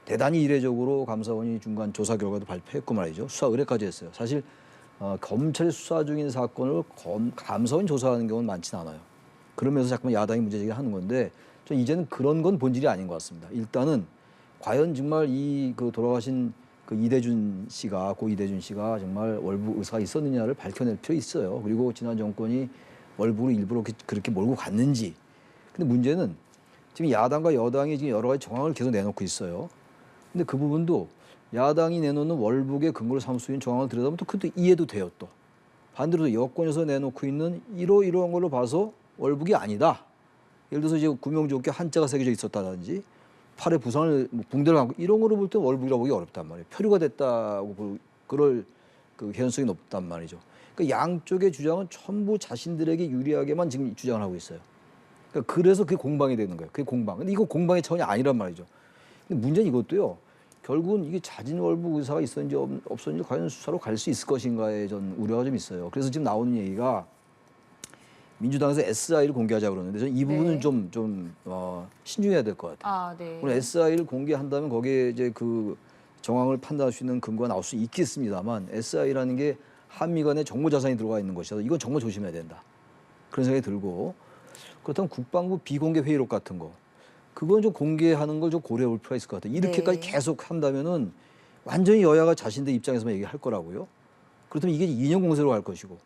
대단히 이례적으로 감사원이 중간 조사 결과도 발표했고 말이죠. 수사 의뢰까지 했어요. 사실 검찰이 수사 중인 사건을 감사원이 조사하는 경우는 많지는 않아요. 그러면서 자꾸만 야당이 문제제기를 하는 건데 저 이제는 그런 건 본질이 아닌 것 같습니다. 일단은 과연 정말 이 그 돌아가신 그 고 이대준 씨가 정말 월북 의사가 있었느냐를 밝혀낼 필요 있어요. 그리고 지난 정권이 월북을 일부러 그렇게 몰고 갔는지. 근데 문제는 지금 야당과 여당이 지금 여러 가지 정황을 계속 내놓고 있어요. 근데 그 부분도 야당이 내놓는 월북의 근거를 삼을 수 있는 정황을 들여다보면 또 그것도 이해도 돼요. 또 반대로 여권에서 내놓고 있는 이러한 걸로 봐서 월북이 아니다. 예를 들어서 이제 구명조끼 한자가 새겨져 있었다든지 팔에 부상을 뭐 붕대를 감고 이런 거를 볼 때 월북이라고 보기 어렵단 말이에요. 표류가 됐다고 그럴 그 개연성이 높단 말이죠. 그러니까 양쪽의 주장은 전부 자신들에게 유리하게만 지금 주장을 하고 있어요. 그러니까 그래서 그게 공방이 되는 거예요. 그게 공방. 근데 이거 공방의 차원이 아니란 말이죠. 근데 문제는 이것도요. 결국은 이게 자진월북 의사가 있었는지 없었는지 과연 수사로 갈 수 있을 것인가에 전 우려가 좀 있어요. 그래서 지금 나오는 얘기가 민주당에서 SI를 공개하자 그러는데 저는 이 부분은 네. 좀 신중해야 될 것 같아요. 아, 네. 물론 SI를 공개한다면 거기에 이제 그 정황을 판단할 수 있는 근거가 나올 수 있겠습니다만 SI라는 게 한미 간에 정보 자산이 들어가 있는 것이라서 이건 정말 조심해야 된다. 그런 생각이 들고 그렇다면 국방부 비공개 회의록 같은 거 그건 좀 공개하는 걸 좀 고려해 볼 필요가 있을 것 같아요. 이렇게까지 네. 계속 한다면은 완전히 여야가 자신들 입장에서만 얘기할 거라고요. 그렇다면 이게 이념 공세로 갈 것이고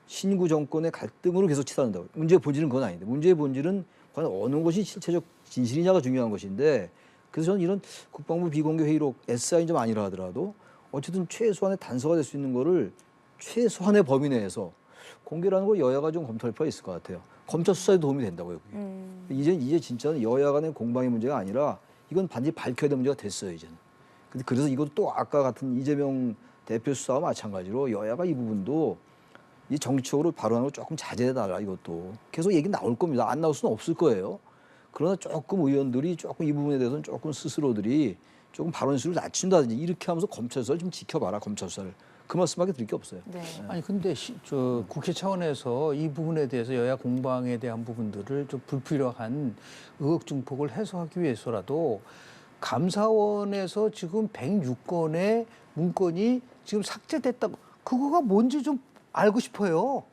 신구 정권의 갈등으로 계속 치닫는다고. 문제의 본질은 그건 아닌데 문제의 본질은 과연 어느 것이 실체적 진실이냐가 중요한 것인데 그래서 저는 이런 국방부 비공개 회의록 SI는 좀 아니라 하더라도 어쨌든 최소한의 단서가 될 수 있는 거를 최소한의 범위 내에서 공개라는 걸 여야가 좀 검토할 필요가 있을 것 같아요. 검찰 수사에 도움이 된다고요. 그게. 이제 진짜는 여야 간의 공방의 문제가 아니라 이건 반드시 밝혀야 될 문제가 됐어요 이제는. 근데 그래서 이것도 또 아까 같은 이재명 대표 수사와 마찬가지로 여야가 이 부분도 이 정치적으로 발언하는 거 조금 자제해달라 이것도 계속 얘기 나올 겁니다. 안 나올 수는 없을 거예요. 그러나 조금 의원들이 조금 이 부분에 대해서는 조금 스스로들이 조금 발언 수를 낮춘다든지 이렇게 하면서 검찰 수사를 좀 지켜봐라 검찰 수사를. 그 말씀밖에 드릴 게 없어요. 네. 아니 근데 저 국회 차원에서 이 부분에 대해서 여야 공방에 대한 부분들을 좀 불필요한 의혹 증폭을 해소하기 위해서라도 감사원에서 지금 106건의 문건이 지금 삭제됐다고 그거가 뭔지 좀 알고 싶어요.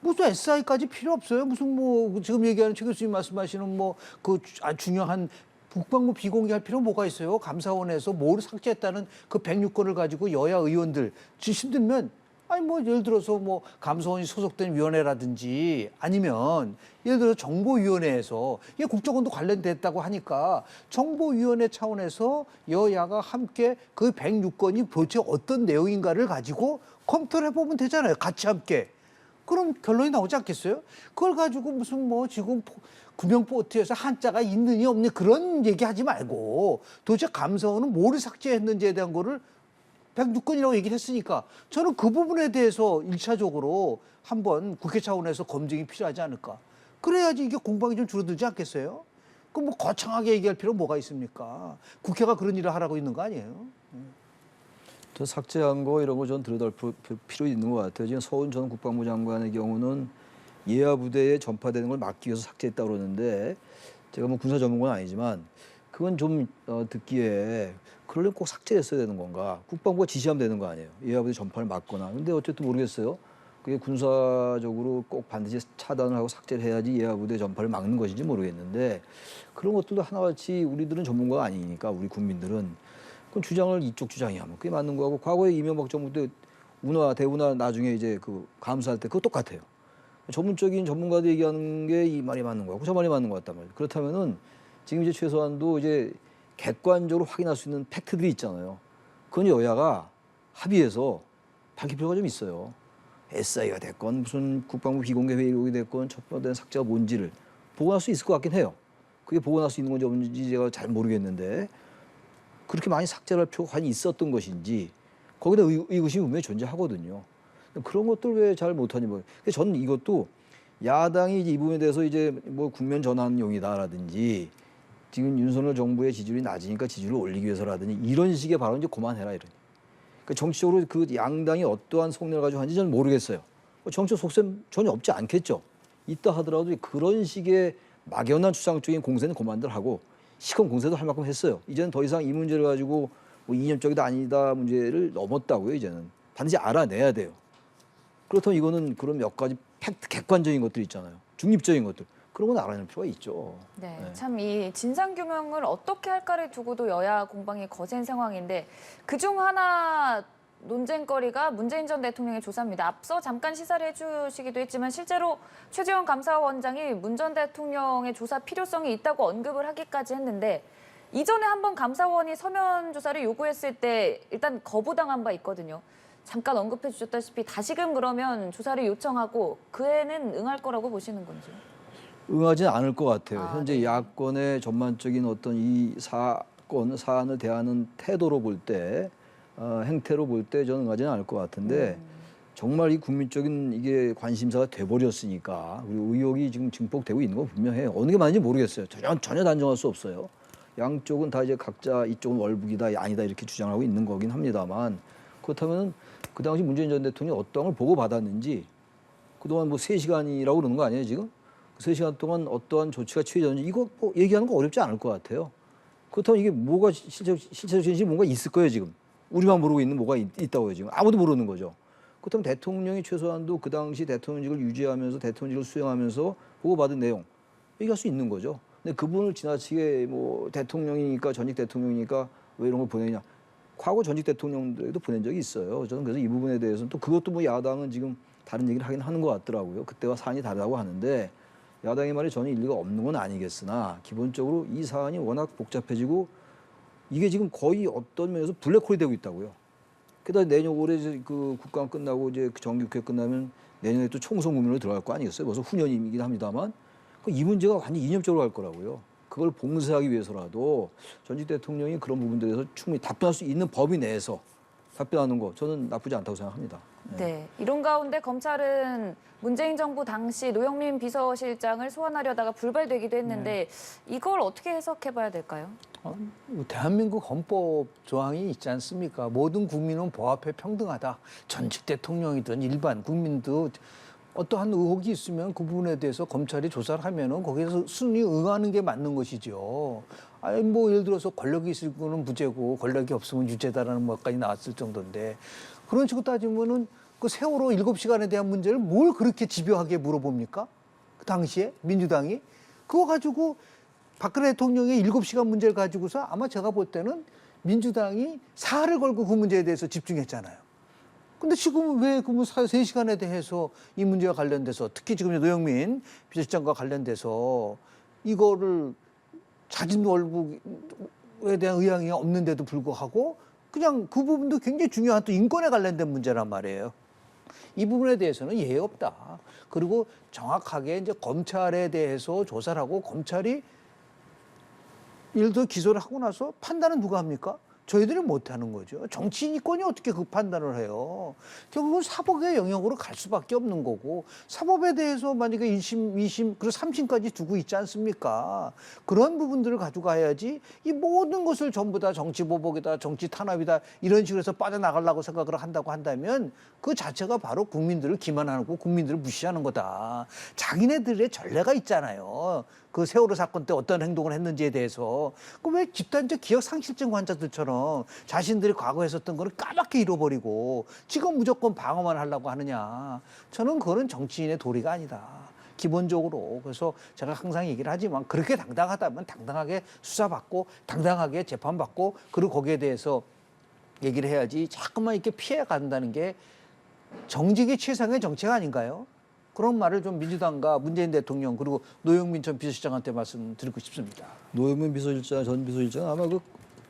무슨 SI까지 필요 없어요. 무슨 뭐 지금 얘기하는 최 교수님 말씀하시는 뭐 그 중요한 국방부 비공개할 필요 뭐가 있어요? 감사원에서 뭘 삭제했다는 그 106건을 가지고 여야 의원들 힘들면 아니 뭐 예를 들어서 뭐 감사원이 소속된 위원회라든지 아니면 예를 들어 정보위원회에서 이게 국정원도 관련됐다고 하니까 정보위원회 차원에서 여야가 함께 그 106건이 도대체 어떤 내용인가를 가지고 검토를 해보면 되잖아요. 같이 함께. 그럼 결론이 나오지 않겠어요? 그걸 가지고 무슨 뭐 지금 구명보트에서 한자가 있느니 없느니 그런 얘기하지 말고 도대체 감사원은 뭐를 삭제했는지에 대한 거를 106건이라고 얘기를 했으니까 저는 그 부분에 대해서 1차적으로 한번 국회 차원에서 검증이 필요하지 않을까. 그래야지 이게 공방이 좀 줄어들지 않겠어요? 그럼 뭐 거창하게 얘기할 필요 뭐가 있습니까? 국회가 그런 일을 하라고 있는 거 아니에요? 저 삭제한 거 이런 거 전 들여다볼 필요 있는 것 같아요. 지금 서훈 전 국방부 장관의 경우는 예하 부대에 전파되는 걸 막기 위해서 삭제했다고 그러는데 제가 뭐 군사 전문가는 아니지만 그건 좀 듣기에 그러려면 꼭 삭제했어야 되는 건가? 국방부가 지시하면 되는 거 아니에요? 예하 부대 전파를 막거나. 근데 어쨌든 모르겠어요. 그게 군사적으로 꼭 반드시 차단을 하고 삭제를 해야지 예하 부대 전파를 막는 것인지 모르겠는데 그런 것들도 하나같이 우리들은 전문가가 아니니까 우리 국민들은 그 주장을 이쪽 주장이 하면 그게 맞는 거고 과거에 이명박 정부 때 운하 대운하 나중에 이제 그 감사할 때 그거 똑같아요. 전문적인 전문가들 얘기하는 게 이 말이 맞는 거고 저 말이 맞는 것 같단 말이에요. 그렇다면은 지금 이제 최소한도 이제 객관적으로 확인할 수 있는 팩트들이 있잖아요. 그건 여야가 합의해서 밝힐 필요가 좀 있어요. SI가 됐건 무슨 국방부 비공개 회의록이 됐건 첩보된 삭제가 뭔지를 보고할 수 있을 것 같긴 해요. 그게 보고할 수 있는 건지 없는지 제가 잘 모르겠는데 그렇게 많이 삭제할 필요가 과연 있었던 것인지 거기다 의구심이 분명히 존재하거든요. 그런 것들 왜 잘 못하니 뭐. 저는 이것도 야당이 이 부분에 대해서 이제 뭐 국면 전환용이다라든지 지금 윤석열 정부의 지지율이 낮으니까 지지율을 올리기 위해서라든지 이런 식의 발언 이제 그만해라 이러니. 그러니까 정치적으로 그 양당이 어떠한 속내를 가지고 하는지 저는 모르겠어요. 정치적 속셈 전혀 없지 않겠죠. 있다 하더라도 그런 식의 막연한 추상적인 공세는 그만들 하고 시큰 공세도 할 만큼 했어요. 이제는 더 이상 이 문제를 가지고 뭐 이념적이다 아니다 문제를 넘었다고요. 이제는 반드시 알아내야 돼요. 그렇다면 이거는 그런 몇 가지 팩트 객관적인 것들 있잖아요. 중립적인 것들 그런 건 알아낼 필요가 있죠. 네, 네. 참 이 진상 규명을 어떻게 할까를 두고도 여야 공방이 거센 상황인데 그중 하나 논쟁거리가 문재인 전 대통령의 조사입니다. 앞서 잠깐 시사를 해주시기도 했지만 실제로 최재형 감사원장이 문 전 대통령의 조사 필요성이 있다고 언급을 하기까지 했는데 이전에 한번 감사원이 서면 조사를 요구했을 때 일단 거부당한 바 있거든요. 잠깐 언급해 주셨다시피 다시금 그러면 조사를 요청하고 그 애는 응할 거라고 보시는 건지요? 응하지는 않을 것 같아요. 현재 네. 야권의 전반적인 어떤 이 사안을 대하는 태도로 볼 때, 행태로 볼 때 저는 응하지는 않을 것 같은데 정말 이 국민적인 이게 관심사가 돼버렸으니까 그리고 의혹이 지금 증폭되고 있는 건 분명해요. 어느 게 맞는지 모르겠어요. 전혀 단정할 수 없어요. 양쪽은 다 이제 각자 이쪽은 월북이다, 아니다 이렇게 주장하고 있는 거긴 합니다만 그렇다면 그 당시 문재인 전 대통령이 어떤 걸 보고 받았는지 그동안 뭐 3시간이라고 그러는 거 아니에요 지금? 3시간 동안 어떠한 조치가 취해졌는지 이거 뭐 얘기하는 거 어렵지 않을 것 같아요. 그렇다면 이게 뭐가 실체적 진실이 뭔가 있을 거예요 지금. 우리만 모르고 있는 뭐가 있다고요 지금. 아무도 모르는 거죠. 그렇다면 대통령이 최소한도 그 당시 대통령직을 유지하면서 대통령직을 수행하면서 보고받은 내용 얘기할 수 있는 거죠. 근데 그분을 지나치게 뭐 대통령이니까 전직 대통령이니까 왜 이런 걸 보내냐. 과거 전직 대통령들에도 보낸 적이 있어요. 저는 그래서 이 부분에 대해서는 또 그것도 뭐 야당은 지금 다른 얘기를 하긴 하는 것 같더라고요. 그때와 사안이 다르다고 하는데 야당의 말에 전혀 일리가 없는 건 아니겠으나 기본적으로 이 사안이 워낙 복잡해지고 이게 지금 거의 어떤 면에서 블랙홀이 되고 있다고요. 게다가 내년 올해 이제 그 국감 끝나고 이제 그 정기국회 끝나면 내년에 또 총선 국면으로 들어갈 거 아니겠어요? 벌써 후년이긴 합니다만 이 문제가 완전 이념적으로 갈 거라고요. 그걸 봉쇄하기 위해서라도 전직 대통령이 그런 부분들에 대해서 충분히 답변할 수 있는 법위 내에서 답변하는 거 저는 나쁘지 않다고 생각합니다. 네. 이런 가운데 검찰은 문재인 정부 당시 노영민 비서실장을 소환하려다가 불발되기도 했는데 이걸 어떻게 해석해 봐야 될까요? 대한민국 헌법 조항이 있지 않습니까? 모든 국민은 법 앞에 평등하다. 전직 대통령이든 일반 국민도 어떠한 의혹이 있으면 그 부분에 대해서 검찰이 조사를 하면은 거기에서 순위 응하는 게 맞는 것이죠. 아니 뭐 예를 들어서 권력이 있을 거는 무죄고 권력이 없으면 유죄다라는 것까지 나왔을 정도인데 그런 식으로 따지면은 그 세월호 7시간에 대한 문제를 뭘 그렇게 집요하게 물어봅니까? 그 당시에 민주당이 그거 가지고 박근혜 대통령의 7시간 문제를 가지고서 아마 제가 볼 때는 민주당이 사활을 걸고 그 문제에 대해서 집중했잖아요. 근데 지금은 왜 그 3시간에 대해서 이 문제와 관련돼서 특히 지금 노영민 비서실장과 관련돼서 이거를 자진 월북에 대한 의향이 없는데도 불구하고 그냥 그 부분도 굉장히 중요한 또 인권에 관련된 문제란 말이에요. 이 부분에 대해서는 예의 없다. 그리고 정확하게 이제 검찰에 대해서 조사를 하고 검찰이 예를 들어 기소를 하고 나서 판단은 누가 합니까? 저희들이 못하는 거죠. 정치인권이 어떻게 그 판단을 해요? 결국은 사법의 영역으로 갈 수밖에 없는 거고 사법에 대해서 만약에 1심, 2심, 그리고 3심까지 두고 있지 않습니까? 그런 부분들을 가져가야지 이 모든 것을 전부 다 정치 보복이다, 정치 탄압이다 이런 식으로 해서 빠져나가려고 생각을 한다고 한다면 그 자체가 바로 국민들을 기만하고 국민들을 무시하는 거다. 자기네들의 전례가 있잖아요. 그 세월호 사건 때 어떤 행동을 했는지에 대해서 그 왜 집단적 기억 상실증 환자들처럼 자신들이 과거에 했었던 거를 까맣게 잃어버리고 지금 무조건 방어만 하려고 하느냐. 저는 그거는 정치인의 도리가 아니다. 기본적으로. 그래서 제가 항상 얘기를 하지만 그렇게 당당하다면 당당하게 수사받고 당당하게 재판받고 그리고 거기에 대해서 얘기를 해야지 자꾸만 이렇게 피해 간다는 게 정직의 최상의 정책 아닌가요? 그런 말을 좀 민주당과 문재인 대통령 그리고 노영민 전 비서실장한테 말씀드리고 싶습니다. 노영민 비서실장, 전 비서실장 아마 그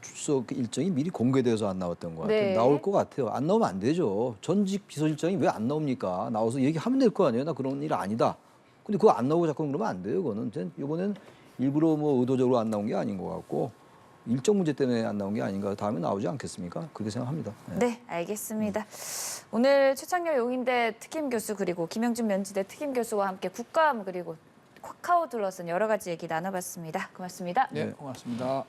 출석 일정이 미리 공개돼서 안 나왔던 것 같아요. 네. 나올 것 같아요. 안 나오면 안 되죠. 전직 비서실장이 왜 안 나옵니까? 나와서 얘기하면 될 거 아니에요. 나 그런 일 아니다. 근데 그거 안 나오고 자꾸 그러면 안 돼요. 그거는 이번엔 일부러 뭐 의도적으로 안 나온 게 아닌 것 같고 일정 문제 때문에 안 나온 게 아닌가. 다음에 나오지 않겠습니까? 그렇게 생각합니다. 네, 알겠습니다. 오늘 최창렬 용인대 특임 교수 그리고 김영준 면지대 특임 교수와 함께 국감 그리고 카카오 둘러싼 여러 가지 얘기 나눠봤습니다. 고맙습니다. 네, 고맙습니다.